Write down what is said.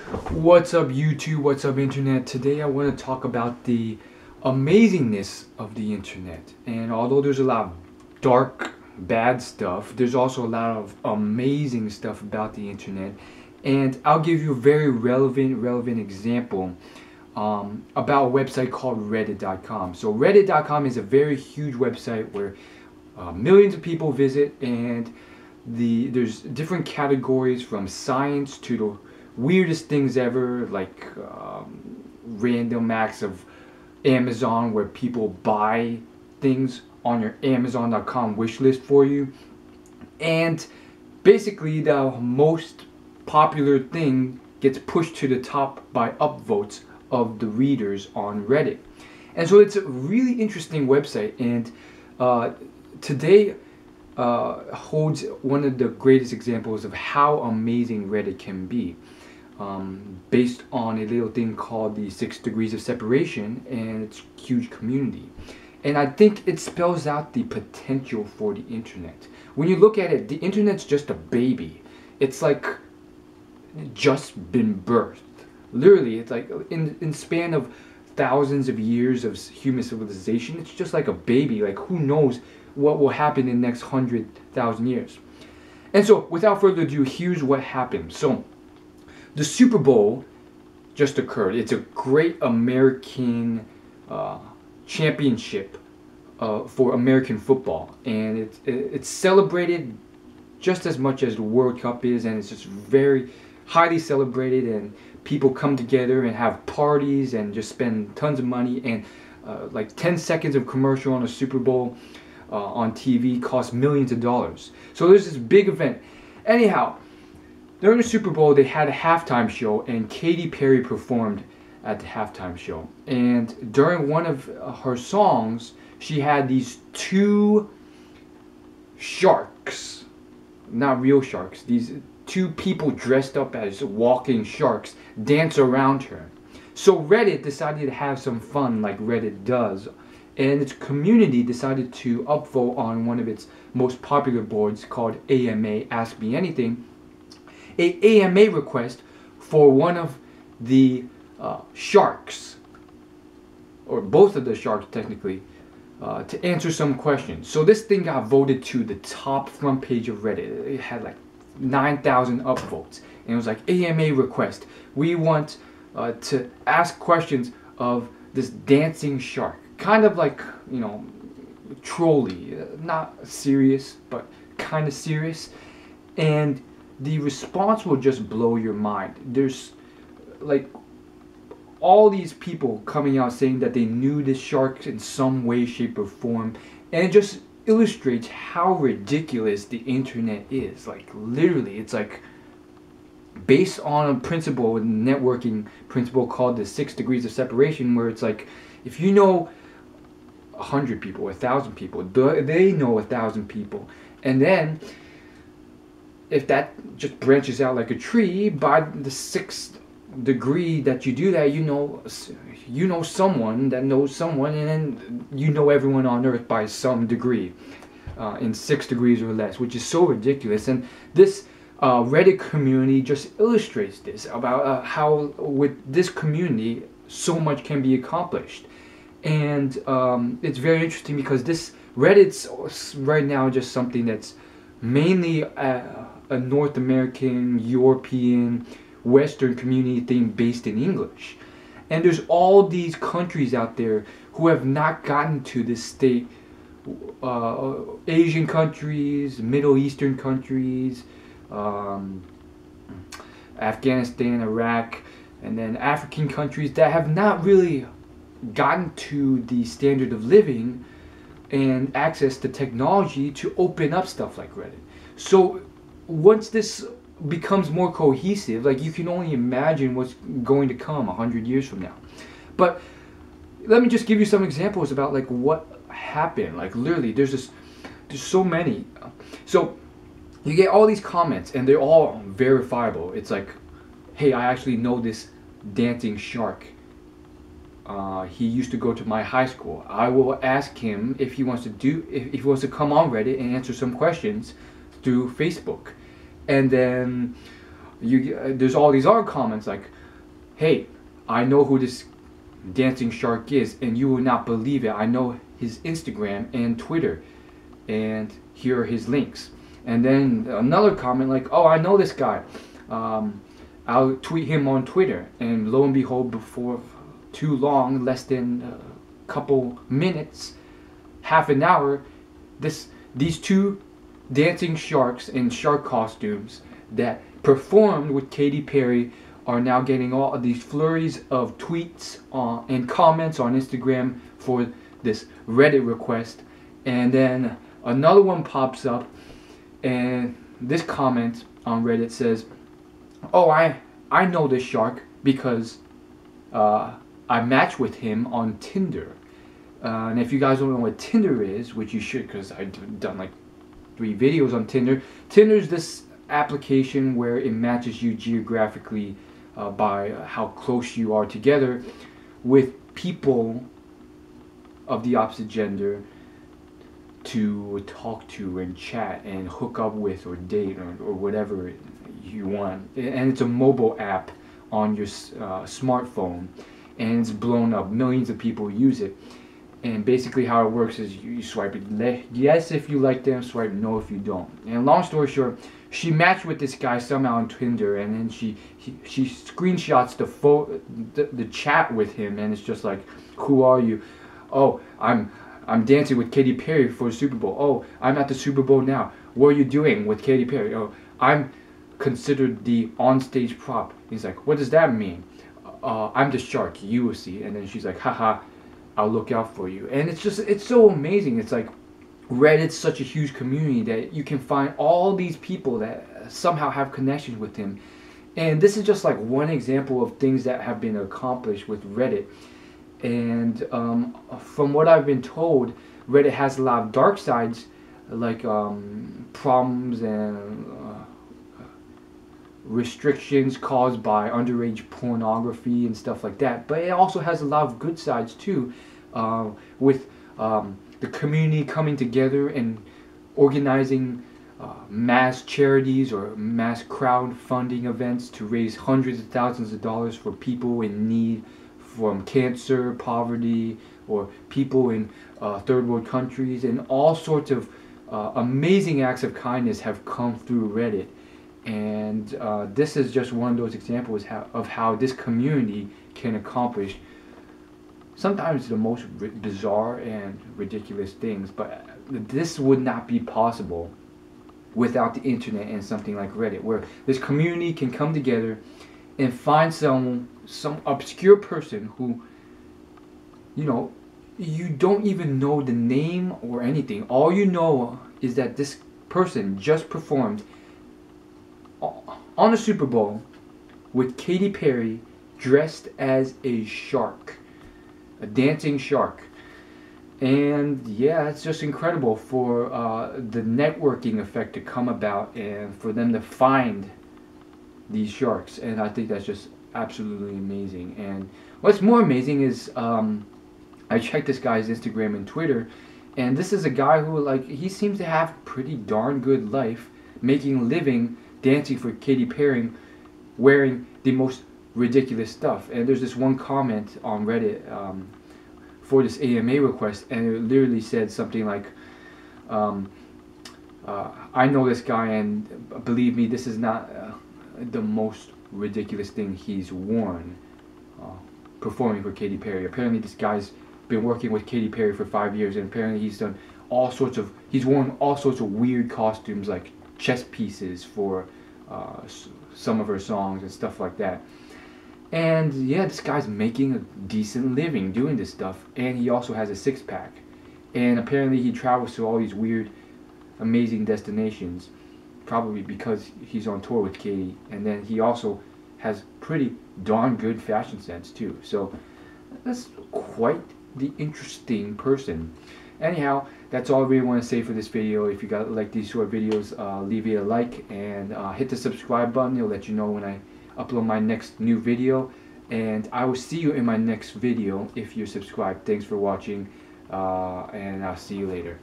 What's up YouTube, what's up internet? Today I want to talk about the amazingness of the internet. And although there's a lot of dark, bad stuff, there's also a lot of amazing stuff about the internet. And I'll give you a very relevant example about a website called reddit.com. So reddit.com is a very huge website where millions of people visit, and there's different categories from science to the weirdest things ever, like random acts of Amazon where people buy things on your Amazon.com wish list for you. And basically the most popular thing gets pushed to the top by upvotes of the readers on Reddit. And so it's a really interesting website, and today holds one of the greatest examples of how amazing Reddit can be. Based on a little thing called the 6 degrees of separation and its huge community. And I think it spells out the potential for the internet. When you look at it, the internet's just a baby. It's like just been birthed. Literally, it's like in span of thousands of years of human civilization, it's just like a baby. Like, who knows what will happen in the next 100,000 years. And so, without further ado, here's what happened. So, the Super Bowl just occurred. It's a great American championship for American football, and it's celebrated just as much as the World Cup is, and it's just very highly celebrated, and people come together and have parties and just spend tons of money, and like 10 seconds of commercial on a Super Bowl on TV costs millions of dollars. So there's this big event. Anyhow, during the Super Bowl, they had a halftime show, and Katy performed at the halftime show. And during one of her songs, she had these two sharks, not real sharks, these two people dressed up as walking sharks dance around her. So Reddit decided to have some fun like Reddit does, and its community decided to upvote on one of its most popular boards called AMA, Ask Me Anything, a AMA request for one of the sharks, or both of the sharks technically, to answer some questions. So this thing got voted to the top front page of Reddit. It had like 9,000 upvotes, and it was like, AMA request. We want to ask questions of this dancing shark. Kind of like, you know, trolly, not serious, but kind of serious. And the response will just blow your mind. There's like all these people coming out saying that they knew this shark in some way, shape, or form, and it just illustrates how ridiculous the internet is. Like, literally, it's like based on a principle, a networking principle called the 6 degrees of separation, where it's like, if you know 100 people, 1,000 people, they know 1,000 people, and then if that just branches out like a tree, by the 6th degree that you do that, you know someone that knows someone, and then you know everyone on earth by some degree, in 6 degrees or less, which is so ridiculous. And this Reddit community just illustrates this, about how with this community so much can be accomplished. And it's very interesting because this Reddit's right now just something that's mainly a North American, European, Western community thing based in English. And there's all these countries out there who have not gotten to this state. Asian countries, Middle Eastern countries, Afghanistan, Iraq, and then African countries that have not really gotten to the standard of living and access to technology to open up stuff like Reddit. So once this becomes more cohesive, like, you can only imagine what's going to come 100 years from now. But let me just give you some examples about like what happened. Like, literally, there's so many. So you get all these comments, and they're all verifiable. It's like, hey, I actually know this dancing shark. He used to go to my high school. I will ask him if he wants to come on Reddit and answer some questions through Facebook. And then there's all these other comments like, hey, I know who this dancing shark is, and you will not believe it. I know his Instagram and Twitter, and here are his links. And then another comment like, oh, I know this guy. I'll tweet him on Twitter, and lo and behold, before too long, less than a couple minutes, half an hour, these two dancing sharks in shark costumes that performed with Katy Perry are now getting all of these flurries of tweets and comments on Instagram for this Reddit request. And then another one pops up, and this comment on Reddit says, oh, I know this shark because I matched with him on Tinder. And if you guys don't know what Tinder is, which you should, because I've done like 3 videos on Tinder. Tinder's this application where it matches you geographically by how close you are together with people of the opposite gender to talk to and chat and hook up with or date or whatever you want. And it's a mobile app on your smartphone, and it's blown up. Millions of people use it. And basically how it works is you swipe it yes if you like them, swipe no if you don't. And long story short, she matched with this guy somehow on Tinder, and then she screenshots the chat with him, and it's just like, who are you? Oh, I'm dancing with Katy Perry for the Super Bowl. Oh, I'm at the Super Bowl now. What are you doing with Katy Perry? Oh, I'm considered the onstage prop. He's like, what does that mean? I'm the shark, you will see. And then she's like, haha, I'll look out for you. And it's so amazing. It's like Reddit's such a huge community that you can find all these people that somehow have connections with him. And this is just like one example of things that have been accomplished with Reddit. And from what I've been told, Reddit has a lot of dark sides, like problems and restrictions caused by underage pornography and stuff like that. But it also has a lot of good sides too, with the community coming together and organizing mass charities or mass crowdfunding events to raise hundreds of thousands of dollars for people in need from cancer, poverty, or people in third world countries. And all sorts of amazing acts of kindness have come through Reddit. And this is just one of those examples of how this community can accomplish sometimes the most bizarre and ridiculous things. But this would not be possible without the internet and something like Reddit, where this community can come together and find some obscure person who, you don't even know the name or anything. All you know is that this person just performed on the Super Bowl with Katy Perry dressed as a shark, a dancing shark. And yeah, it's just incredible for the networking effect to come about and for them to find these sharks. And I think that's just absolutely amazing. And what's more amazing is I checked this guy's Instagram and Twitter, and this is a guy who, he seems to have a pretty darn good life, making a living dancing for Katy Perry, wearing the most ridiculous stuff. And there's this one comment on Reddit for this AMA request, and it literally said something like, I know this guy, and believe me, this is not the most ridiculous thing he's worn performing for Katy Perry. Apparently this guy's been working with Katy Perry for 5 years, and apparently he's worn all sorts of weird costumes, like chess pieces for some of her songs and stuff like that. And yeah, this guy's making a decent living doing this stuff, and he also has a six-pack. And apparently he travels to all these weird, amazing destinations, probably because he's on tour with Katy. And then he also has pretty darn good fashion sense too. So that's quite the interesting person. Anyhow, that's all I really want to say for this video. If you like these short videos, leave it a like and hit the subscribe button. It'll let you know when I upload my next new video. And I will see you in my next video if you're subscribed. Thanks for watching, and I'll see you later.